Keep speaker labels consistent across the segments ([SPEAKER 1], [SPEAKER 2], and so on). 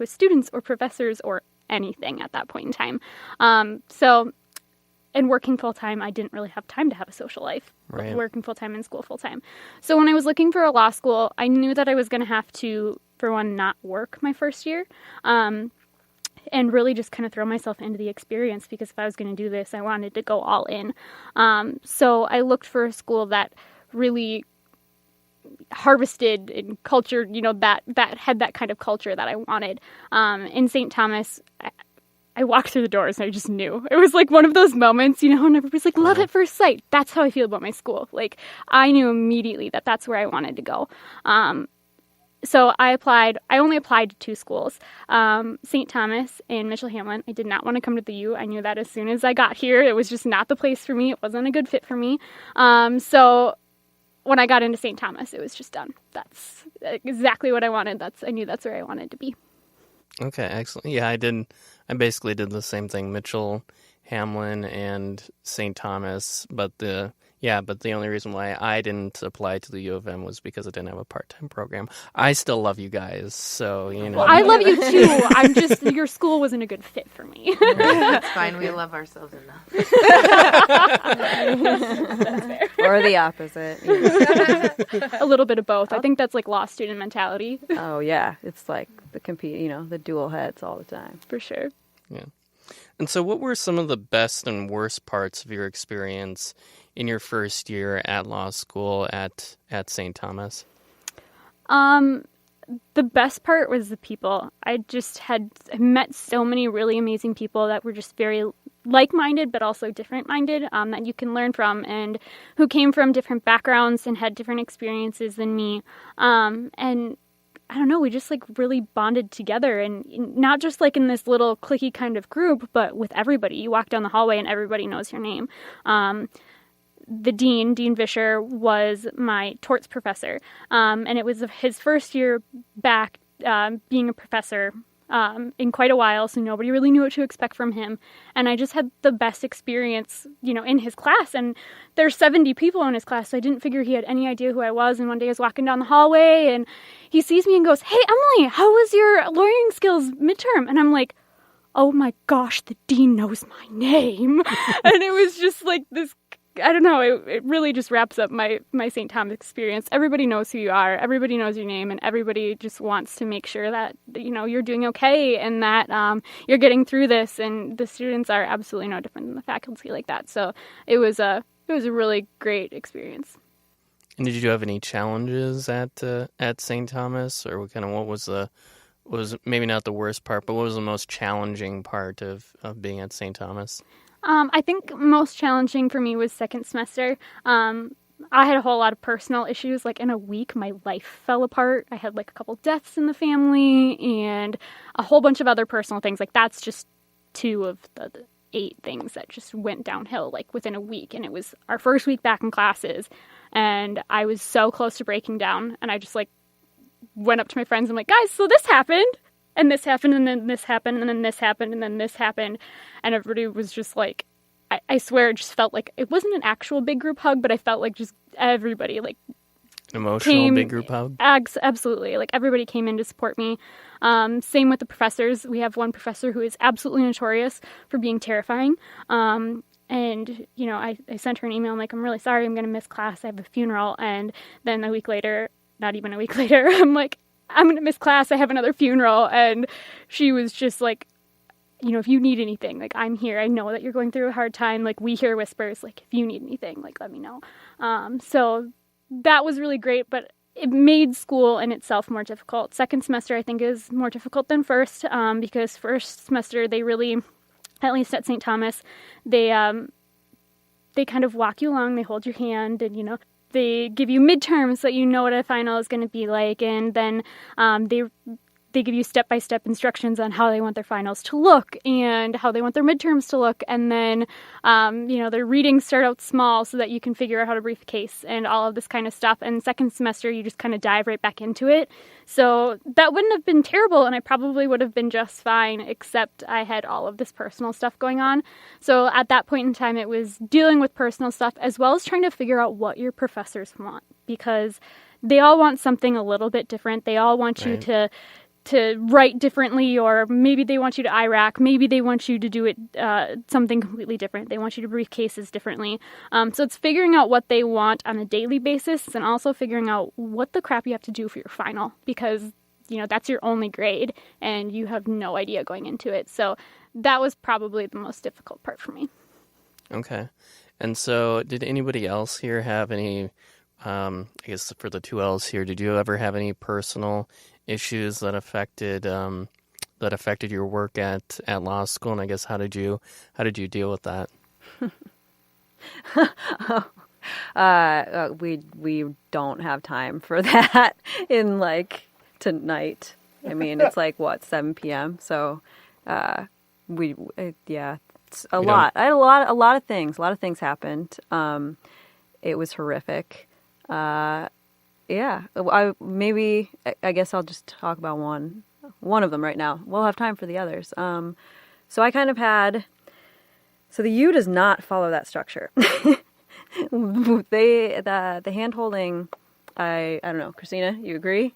[SPEAKER 1] with students or professors or anything at that point in time. And working full-time, I didn't really have time to have a social life,
[SPEAKER 2] right.
[SPEAKER 1] Working full-time and school full-time. So when I was looking for a law school, I knew that I was going to have to, for one, not work my first year, and really just kind of throw myself into the experience, because if I was going to do this, I wanted to go all in. So I looked for a school that really harvested and cultured, that had that kind of culture that I wanted. In St. Thomas, I walked through the doors and I just knew. It was like one of those moments, and everybody's like, love at first sight. That's how I feel about my school. Like, I knew immediately that that's where I wanted to go. So I only applied to 2 schools, St. Thomas and Mitchell Hamlin. I did not want to come to the U. I knew that as soon as I got here. It was just not the place for me. It wasn't a good fit for me. So when I got into St. Thomas, it was just done. That's exactly what I wanted. I knew that's where I wanted to be.
[SPEAKER 2] Okay, excellent. Yeah, I basically did the same thing, Mitchell, Hamlin, and St. Thomas, but the only reason why I didn't apply to the U of M was because I didn't have a part-time program. I still love you guys, so,
[SPEAKER 1] I love you too. I'm just, your school wasn't a good fit for me.
[SPEAKER 3] That's fine. We love ourselves enough.
[SPEAKER 1] That's fair.
[SPEAKER 4] Or the opposite.
[SPEAKER 1] A little bit of both. I think that's like law student mentality.
[SPEAKER 4] Oh, yeah. It's like the dual heads all the time.
[SPEAKER 1] For sure.
[SPEAKER 2] Yeah. And so what were some of the best and worst parts of your experience in your first year at law school at St. Thomas?
[SPEAKER 1] The best part was the people. I just had met so many really amazing people that were just very like-minded, but also different-minded, that you can learn from, and who came from different backgrounds and had different experiences than me. And I don't know, we just like really bonded together, and not just like in this little cliquey kind of group, but with everybody. You walk down the hallway and everybody knows your name. The Dean Vischer, was my torts professor, and it was his first year back being a professor in quite a while, so nobody really knew what to expect from him. And I just had the best experience, in his class. And there's 70 people in his class, so I didn't figure he had any idea who I was. And one day I was walking down the hallway, and he sees me and goes, "Hey, Emily, how was your lawyering skills midterm?" And I'm like, oh my gosh, the dean knows my name. And it was just like this, I don't know, it really just wraps up my St. Thomas experience. Everybody knows who you are, everybody knows your name, and everybody just wants to make sure that, you're doing okay, and that you're getting through this, and the students are absolutely no different than the faculty like that. So it was a really great experience.
[SPEAKER 2] And did you have any challenges at St. Thomas, or what was maybe not the worst part, but what was the most challenging part of being at St. Thomas?
[SPEAKER 1] I think most challenging for me was second semester. I had a whole lot of personal issues. Like, in a week, my life fell apart. I had, like, a couple deaths in the family and a whole bunch of other personal things. Like, that's just 2 of the 8 things that just went downhill, like, within a week. And it was our first week back in classes, and I was so close to breaking down. And I just, like, went up to my friends and I'm like, guys, so this happened. And this happened, and then this happened, and then this happened, and then this happened. And everybody was just like, I swear it just felt like, it wasn't an actual big group hug, but I felt like just everybody, like,
[SPEAKER 2] emotional big group hug?
[SPEAKER 1] Absolutely. Like, everybody came in to support me. Same with the professors. We have one professor who is absolutely notorious for being terrifying. And, I sent her an email. I'm like, I'm really sorry. I'm going to miss class. I have a funeral. And then not even a week later, I'm like, I'm going to miss class. I have another funeral. And she was just like, if you need anything, like, I'm here. I know that you're going through a hard time. Like, we hear whispers. Like, if you need anything, like, let me know. So that was really great, but it made school in itself more difficult. Second semester, I think, is more difficult than first, because first semester, they really, at least at St. Thomas, they kind of walk you along. They hold your hand, and, they give you midterms so that you know what a final is going to be like, and then they give you step-by-step instructions on how they want their finals to look and how they want their midterms to look, and then, their readings start out small so that you can figure out how to brief a case and all of this kind of stuff, and second semester, you just kind of dive right back into it. So that wouldn't have been terrible, and I probably would have been just fine, except I had all of this personal stuff going on. So at that point in time, it was dealing with personal stuff as well as trying to figure out what your professors want, because they all want something a little bit different. They all want you to to write differently, or maybe they want you to IRAC, maybe they want you to do it something completely different. They want you to brief cases differently. So it's figuring out what they want on a daily basis, and also figuring out what the crap you have to do for your final, because that's your only grade and you have no idea going into it. So that was probably the most difficult part for me.
[SPEAKER 2] Okay. And so did anybody else here have any, I guess for the 2Ls here, did you ever have any personal issues that affected your work at law school? And I guess how did you deal with that?
[SPEAKER 4] We don't have time for that in tonight. I mean, it's 7 p.m. So it's a lot. I had a lot of things. A lot of things happened. It was horrific. Yeah, I guess I'll just talk about one of them right now. We'll have time for the others. So I kind of had, so the U does not follow that structure. The hand holding, I don't know, Cristina, you agree?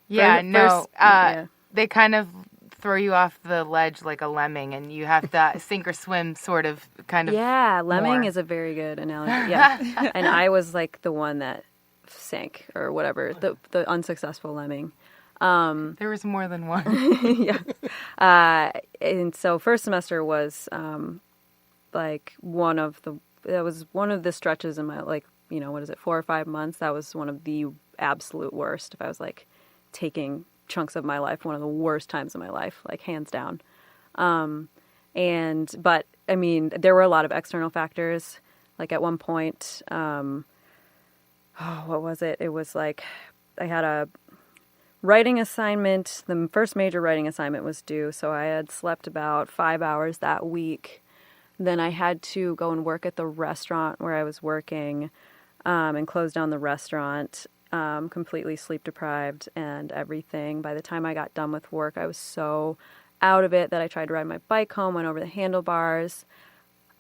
[SPEAKER 3] Yeah, they kind of throw you off the ledge like a lemming, and you have to sink or swim sort of kind of.
[SPEAKER 4] Yeah, lemming is a very good analogy. Yeah, and I was the one that sank or whatever, the unsuccessful lemming.
[SPEAKER 3] There was more than one.
[SPEAKER 4] Yeah. And so first semester was one of the stretches in my 4 or 5 months. That was one of the absolute worst. If I was taking chunks of my life, one of the worst times of my life, hands down. But I mean, there were a lot of external factors. At one point, what was it? It was I had a writing assignment. The first major writing assignment was due, so I had slept about 5 hours that week. Then I had to go and work at the restaurant where I was working, and close down the restaurant, completely sleep deprived and everything. By the time I got done with work, I was so out of it that I tried to ride my bike home, went over the handlebars,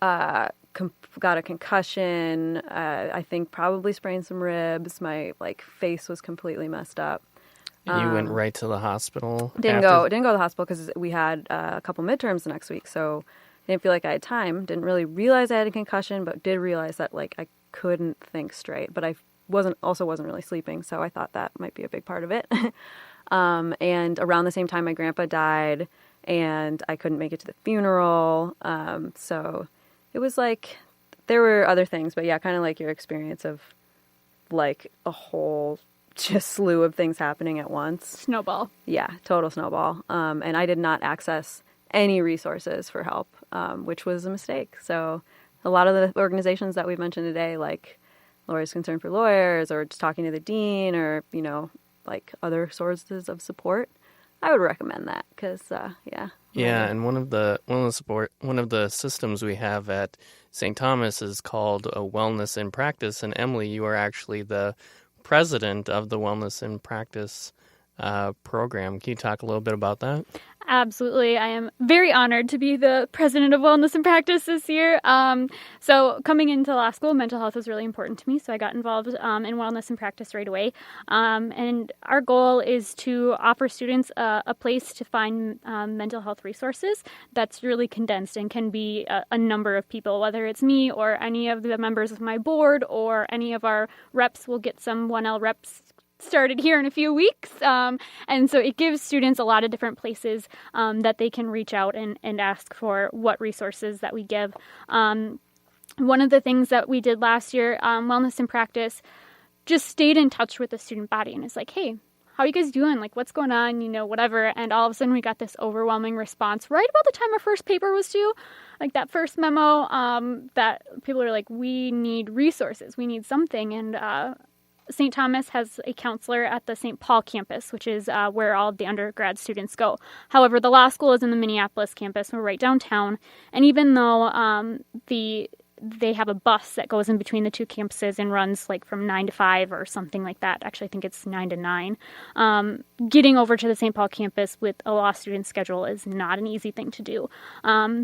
[SPEAKER 4] got a concussion, I think probably sprained some ribs. My face was completely messed up.
[SPEAKER 2] And you went right to the hospital?
[SPEAKER 4] Didn't go to the hospital because we had a couple midterms the next week, so I didn't feel like I had time. Didn't really realize I had a concussion, but did realize that I couldn't think straight. But I wasn't really sleeping, so I thought that might be a big part of it. And around the same time, my grandpa died, and I couldn't make it to the funeral. So it was there were other things, but yeah, kind of your experience of a whole just slew of things happening at once.
[SPEAKER 1] Snowball.
[SPEAKER 4] Yeah, total snowball. And I did not access any resources for help, which was a mistake. So a lot of the organizations that we've mentioned today, Lawyers Concern for Lawyers, or just talking to the dean, or, other sources of support, I would recommend that because, yeah.
[SPEAKER 2] Yeah, and one of the systems we have at St. Thomas is called a Wellness in Practice. And Emily, you are actually the president of the Wellness in Practice program. Can you talk a little bit about that?
[SPEAKER 1] Absolutely. I am very honored to be the president of Wellness in Practice this year. So coming into law school, mental health was really important to me. So I got involved in Wellness in Practice right away. And our goal is to offer students a place to find mental health resources that's really condensed and can be a number of people, whether it's me or any of the members of my board or any of our reps. We'll get some 1L reps started here in a few weeks. And so it gives students a lot of different places that they can reach out and ask for what resources that we give. One of the things that we did last year, Wellness in Practice, just stayed in touch with the student body and it's hey, how are you guys doing? What's going on? Whatever. And all of a sudden we got this overwhelming response right about the time our first paper was due. That first memo that people are we need resources. We need something. And St. Thomas has a counselor at the St. Paul campus, which is where all of the undergrad students go. However, the law school is in the Minneapolis campus. We're right downtown. And even though they have a bus that goes in between the two campuses and runs from 9 to 5 or something like that. Actually, I think it's 9 to 9. Getting over to the St. Paul campus with a law student schedule is not an easy thing to do.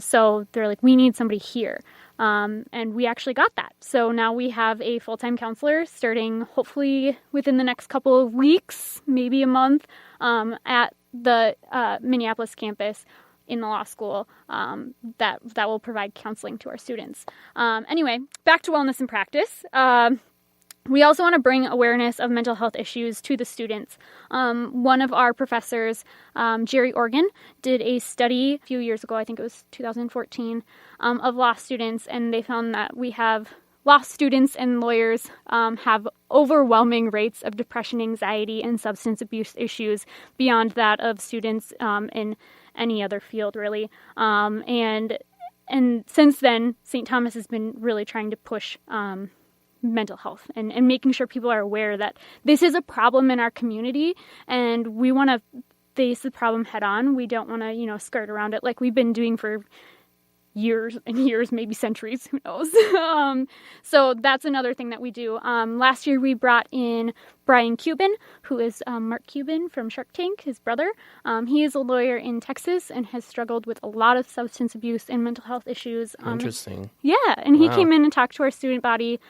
[SPEAKER 1] So they're we need somebody here. And we actually got that. So now we have a full-time counselor starting hopefully within the next couple of weeks, maybe a month, at the Minneapolis campus in the law school that will provide counseling to our students. Anyway, back to wellness in practice. We also want to bring awareness of mental health issues to the students. One of our professors, Jerry Organ, did a study a few years ago, I think it was 2014, of law students, and they found that we have law students and lawyers have overwhelming rates of depression, anxiety, and substance abuse issues beyond that of students in any other field, really. And since then, St. Thomas has been really trying to push mental health and making sure people are aware that this is a problem in our community, and we want to face the problem head on. We don't want to, skirt around it like we've been doing for years and years, maybe centuries, who knows. So that's another thing that we do. Last year we brought in Brian Cuban, who is Mark Cuban from Shark Tank, his brother. He is a lawyer in Texas and has struggled with a lot of substance abuse and mental health issues.
[SPEAKER 2] Interesting.
[SPEAKER 1] Yeah, and he came in and talked to our student body.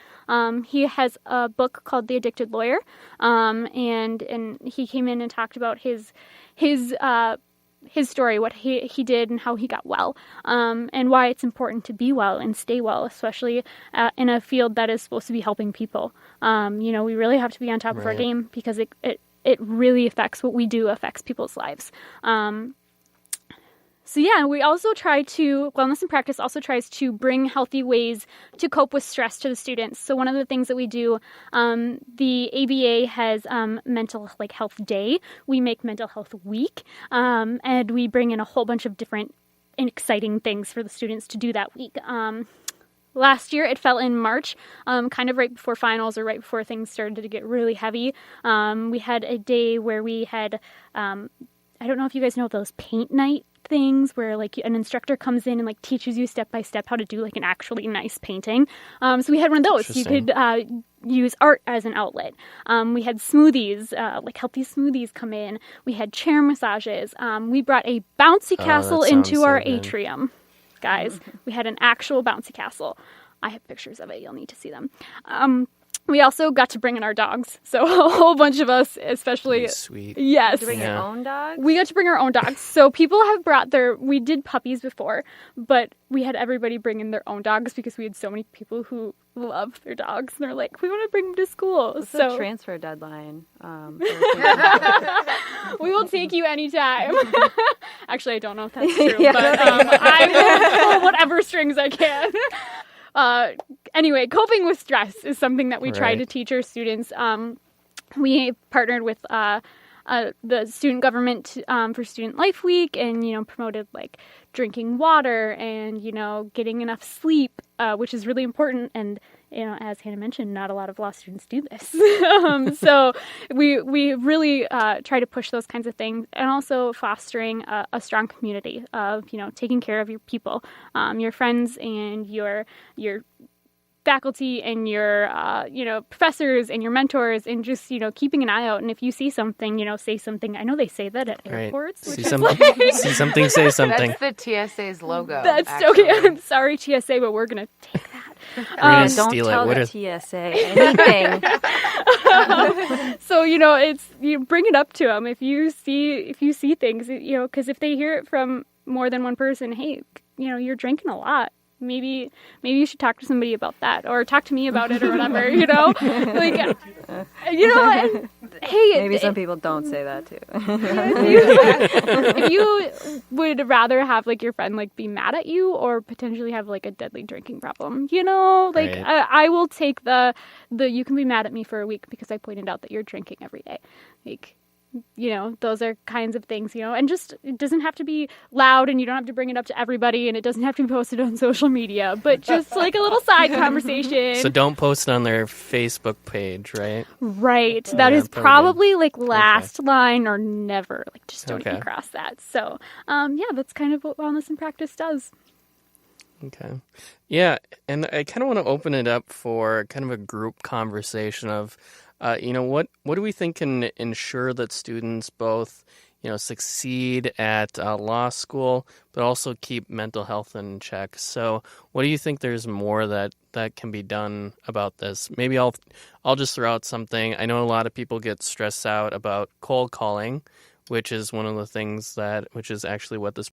[SPEAKER 1] He has a book called The Addicted Lawyer, and he came in and talked about his story, what he did and how he got well, and why it's important to be well and stay well, especially in a field that is supposed to be helping people. We really have to be on top of our game because it really affects what we do, affects people's lives. So yeah, we also Wellness in Practice also tries to bring healthy ways to cope with stress to the students. So one of the things that we do, the ABA has Mental Health Day. We make Mental Health Week, and we bring in a whole bunch of different and exciting things for the students to do that week. Last year, it fell in March, kind of right before finals or right before things started to get really heavy. We had a day where we had, I don't know if you guys know those paint night things where an instructor comes in and teaches you step by step how to do an actually nice painting. So we had one of those. You could use art as an outlet. We had smoothies, healthy smoothies come in. We had chair massages. We brought a bouncy castle into our atrium. Guys, we had an actual bouncy castle. I have pictures of it. You'll need to see them. We also got to bring in our dogs. So a whole bunch of us, especially...
[SPEAKER 2] Sweet.
[SPEAKER 1] Yes.
[SPEAKER 4] To bring your own dogs?
[SPEAKER 1] We got to bring our own dogs. So people have brought we did puppies before, but we had everybody bring in their own dogs because we had so many people who love their dogs. And they're like, we want to bring them to school.
[SPEAKER 4] What's the transfer deadline?
[SPEAKER 1] We will take you anytime. Actually, I don't know if that's true, but I will pull whatever strings I can. Anyway, coping with stress is something that we try to teach our students. We partnered with the student government for Student Life Week and, promoted drinking water and, getting enough sleep, which is really important. And, as Hannah mentioned, not a lot of law students do this. So we really try to push those kinds of things, and also fostering a strong community of, taking care of your people, your friends and your faculty and your, professors and your mentors, and just, keeping an eye out. And if you see something, say something. I know they say that at airports.
[SPEAKER 2] See something, see something, say something.
[SPEAKER 3] That's the TSA's logo.
[SPEAKER 1] That's okay. I'm sorry, TSA, but we're going to take that.
[SPEAKER 4] Don't tell the TSA anything.
[SPEAKER 1] So, it's, you bring it up to them. If you see things, because if they hear it from more than one person, hey, you're drinking a lot. Maybe you should talk to somebody about that, or talk to me about it, or whatever, and, hey,
[SPEAKER 4] maybe some people don't say that too.
[SPEAKER 1] If you would rather have your friend be mad at you, or potentially have a deadly drinking problem, I will take the you can be mad at me for a week because I pointed out that you're drinking every day, those are kinds of things, and just, it doesn't have to be loud, and you don't have to bring it up to everybody, and it doesn't have to be posted on social media, but just a little side conversation.
[SPEAKER 2] So don't post it on their Facebook page, right?
[SPEAKER 1] Right. That is probably last line or never. Just don't even cross that. So, that's kind of what Wellness in Practice does.
[SPEAKER 2] Okay. Yeah, and I kind of want to open it up for kind of a group conversation of, what do we think can ensure that students both, succeed at law school, but also keep mental health in check? So what do you think there's more that can be done about this? Maybe I'll just throw out something. I know a lot of people get stressed out about cold calling which is one of the things which is actually what this